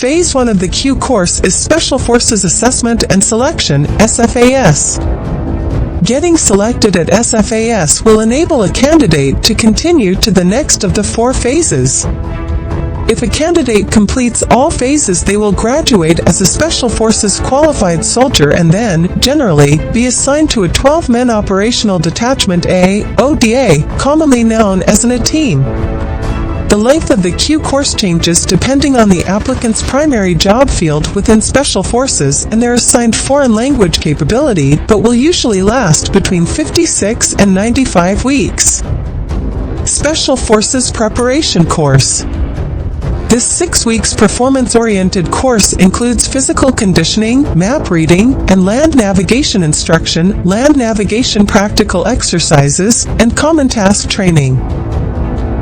Phase 1 of the Q course is Special Forces Assessment and Selection, SFAS. Getting selected at SFAS will enable a candidate to continue to the next of the 4 phases. If a candidate completes all phases, they will graduate as a Special Forces Qualified Soldier and then, generally, be assigned to a 12-man Operational Detachment A, ODA, commonly known as an A team. The length of the Q course changes depending on the applicant's primary job field within Special Forces and their assigned foreign language capability, but will usually last between 56 and 95 weeks. Special Forces Preparation Course. This 6 weeks performance-oriented course includes physical conditioning, map reading, and land navigation instruction, land navigation practical exercises, and common task training.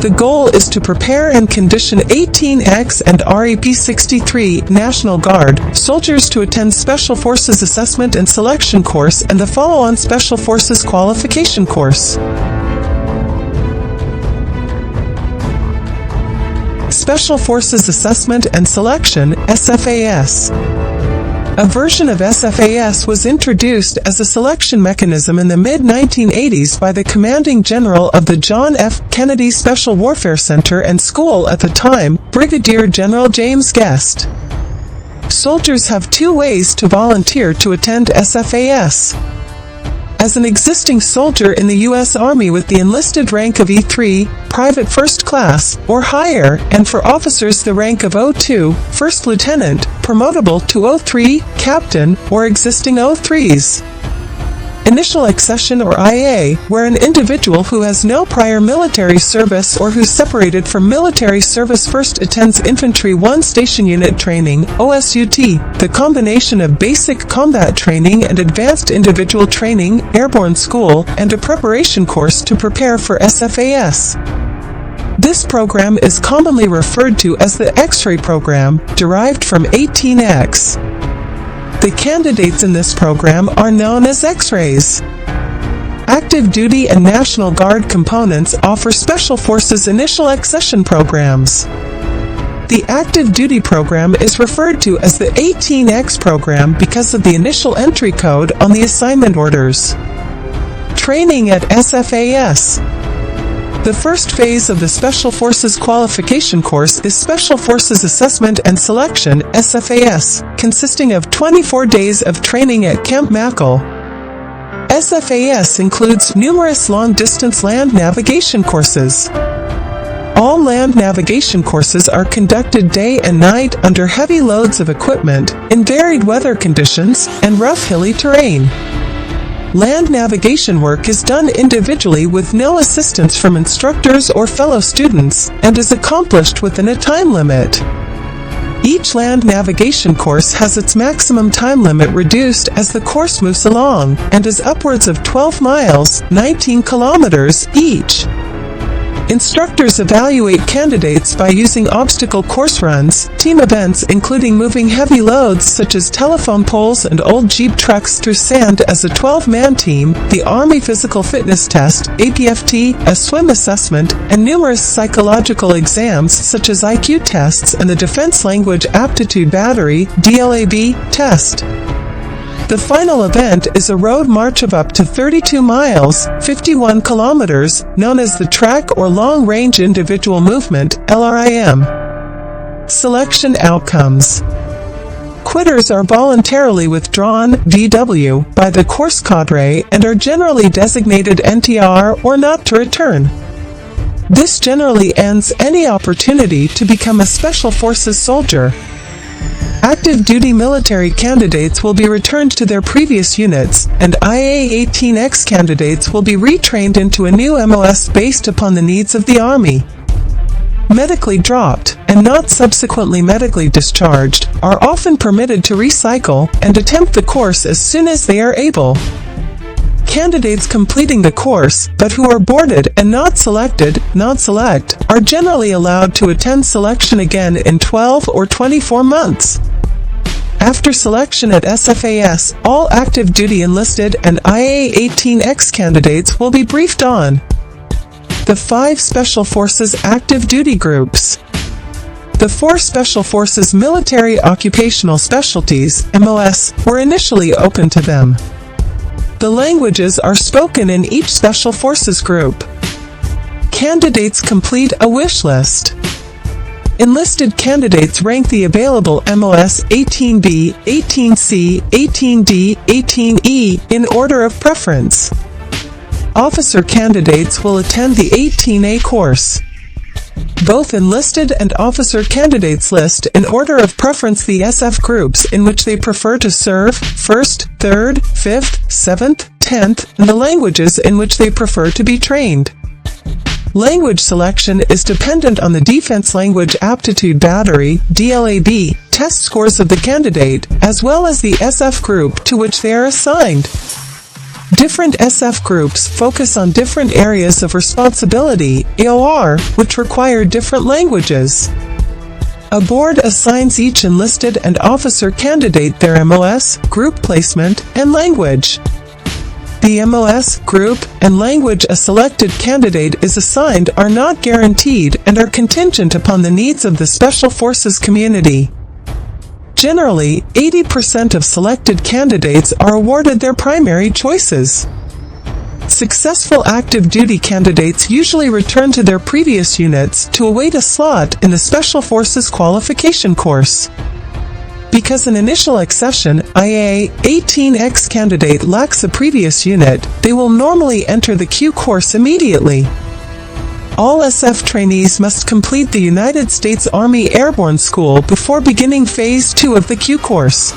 The goal is to prepare and condition 18X and REP-63 National Guard soldiers to attend Special Forces Assessment and Selection course and the follow-on Special Forces Qualification course. Special Forces Assessment and Selection, SFAS. A version of SFAS was introduced as a selection mechanism in the mid-1980s by the commanding general of the John F. Kennedy Special Warfare Center and School at the time, Brigadier General James Guest. Soldiers have 2 ways to volunteer to attend SFAS. As an existing soldier in the U.S. Army with the enlisted rank of E3, Private First Class, or higher, and for officers the rank of O2, First Lieutenant, promotable to O3, Captain, or existing O3s. Initial accession or IA, where an individual who has no prior military service or who's separated from military service first attends Infantry 1 Station Unit Training, OSUT, the combination of basic combat training and advanced individual training, airborne school, and a preparation course to prepare for SFAS. This program is commonly referred to as the X-ray program, derived from 18X. The candidates in this program are known as X-rays. Active Duty and National Guard components offer Special Forces initial accession programs. The Active Duty program is referred to as the 18X program because of the initial entry code on the assignment orders. Training at SFAS. The first phase of the Special Forces Qualification course is Special Forces Assessment and Selection, SFAS, consisting of 24 days of training at Camp Mackle. SFAS includes numerous long-distance land navigation courses. All land navigation courses are conducted day and night under heavy loads of equipment, in varied weather conditions, and rough hilly terrain. Land navigation work is done individually with no assistance from instructors or fellow students, and is accomplished within a time limit. Each land navigation course has its maximum time limit reduced as the course moves along, and is upwards of 12 miles, 19 kilometers, each. Instructors evaluate candidates by using obstacle course runs, team events including moving heavy loads such as telephone poles and old Jeep trucks through sand as a 12-man team, the Army Physical Fitness Test, APFT, a swim assessment, and numerous psychological exams such as IQ tests and the Defense Language Aptitude Battery, DLAB, test. The final event is a road march of up to 32 miles, 51 kilometers, known as the Track or Long Range Individual Movement, LRIM. Selection outcomes. Quitters are voluntarily withdrawn, VW, by the course cadre and are generally designated NTR or not to return. This generally ends any opportunity to become a Special Forces soldier. Active duty military candidates will be returned to their previous units, and IA-18X candidates will be retrained into a new MOS based upon the needs of the Army. Medically dropped, and not subsequently medically discharged, are often permitted to recycle and attempt the course as soon as they are able. Candidates completing the course, but who are boarded and not select, are generally allowed to attend selection again in 12 or 24 months. After selection at SFAS, all active duty enlisted and IA-18X candidates will be briefed on the 5 Special Forces active duty groups. The 4 Special Forces Military Occupational Specialties, MOS, were initially open to them. The languages are spoken in each Special Forces group. Candidates complete a wish list. Enlisted candidates rank the available MOS 18B, 18C, 18D, 18E in order of preference. Officer candidates will attend the 18A course. Both enlisted and officer candidates list in order of preference the SF groups in which they prefer to serve, 1st, 3rd, 5th, 7th, 10th, and the languages in which they prefer to be trained. Language selection is dependent on the Defense Language Aptitude Battery (DLAB) test scores of the candidate, as well as the SF group to which they are assigned. Different SF groups focus on different areas of responsibility, AOR, which require different languages. A board assigns each enlisted and officer candidate their MOS, group placement, and language. The MOS, group, and language a selected candidate is assigned are not guaranteed and are contingent upon the needs of the Special Forces community. Generally, 80% of selected candidates are awarded their primary choices. Successful active duty candidates usually return to their previous units to await a slot in the Special Forces qualification course. Because an initial accession IA-18X candidate lacks a previous unit, they will normally enter the Q course immediately. All SF trainees must complete the United States Army Airborne School before beginning Phase 2 of the Q course.